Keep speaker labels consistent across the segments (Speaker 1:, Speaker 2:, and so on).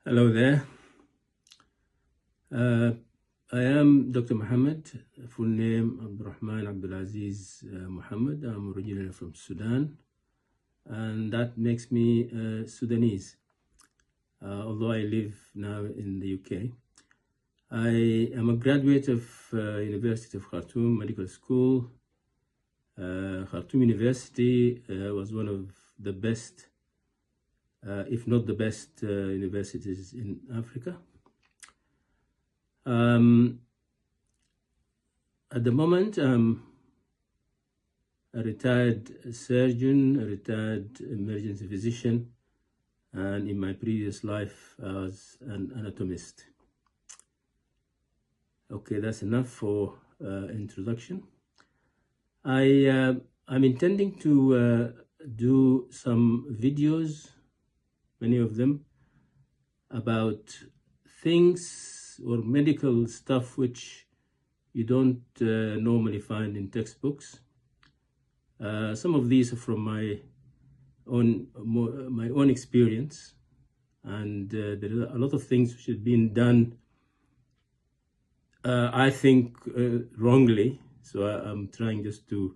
Speaker 1: Hello there. I am Dr. Muhammad, full name Abdurrahman Abdulaziz Muhammad. I'm originally from Sudan, and that makes me Sudanese, although I live now in the UK. I am a graduate of University of Khartoum Medical School. Khartoum University was one of the best, if not the best, universities in Africa. At the moment, I'm a retired surgeon, a retired emergency physician, and in my previous life, I was an anatomist. Okay, that's enough for introduction. I'm intending to do some videos, many of them, about things or medical stuff which you don't normally find in textbooks. Some of these are from my own experience, and there are a lot of things which have been done, I think, wrongly. So I'm trying just to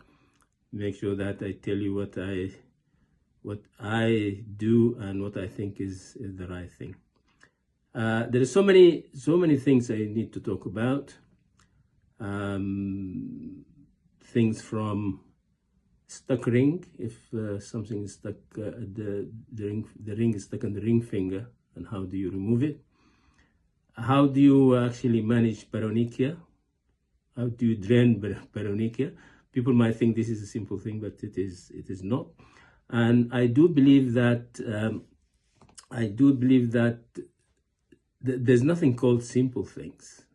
Speaker 1: make sure that I tell you what I do and what I think is the right thing. There are so many things I need to talk about. Things from stuck ring, if something is stuck, the ring is stuck on the ring finger, and how do you remove it? How do you actually manage paronychia? How do you drain paronychia? People might think this is a simple thing, but it is not. And I do believe that there's nothing called simple things.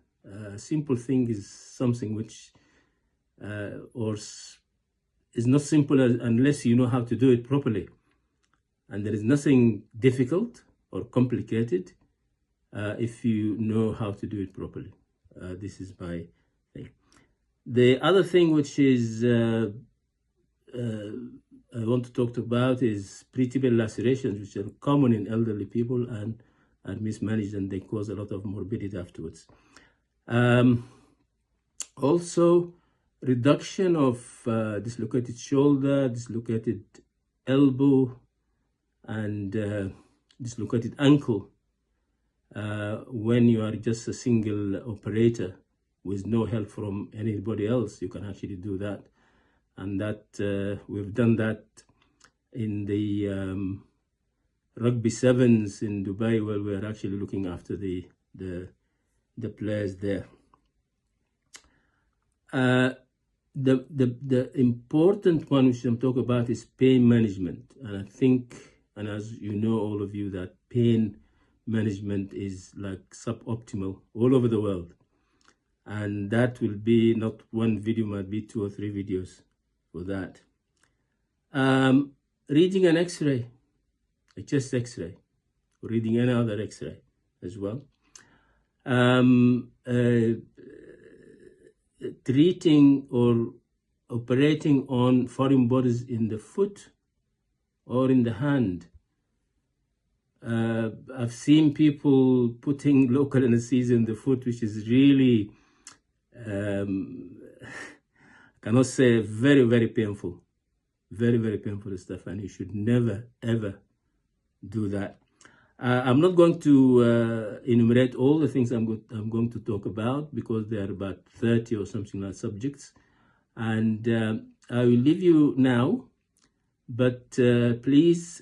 Speaker 1: Simple thing is something which is not simple unless you know how to do it properly. And there is nothing difficult or complicated if you know how to do it properly. This is my thing. The other thing which is I want to talk about is pre-tibial lacerations, which are common in elderly people and are mismanaged, and they cause a lot of morbidity afterwards. Also, reduction of dislocated shoulder, dislocated elbow, and dislocated ankle when you are just a single operator with no help from anybody else. You can actually do that, and that we've done that in the rugby sevens in Dubai, where we're actually looking after the players there. The important one which I'm talking about is pain management, and I think, and as you know, all of you, that pain management is like suboptimal all over the world, and that will be not one video, might be 2 or 3 videos for that. Reading an X-ray, a chest X-ray, or reading any other X-ray as well. Treating or operating on foreign bodies in the foot or in the hand. I've seen people putting local anesthesia in the foot, which is really, cannot say, very painful. Very painful stuff, and you should never, ever do that. I'm not going to enumerate all the things I'm going to talk about, because there are about 30 or something like subjects, and I will leave you now, but please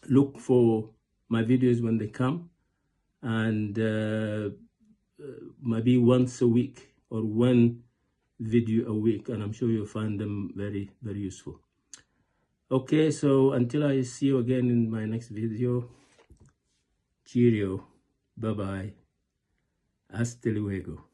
Speaker 1: look for my videos when they come, and maybe once a week or one video a week, and I'm sure you'll find them very useful. Okay, so until I see you again in my next video, cheerio, bye-bye, hasta luego.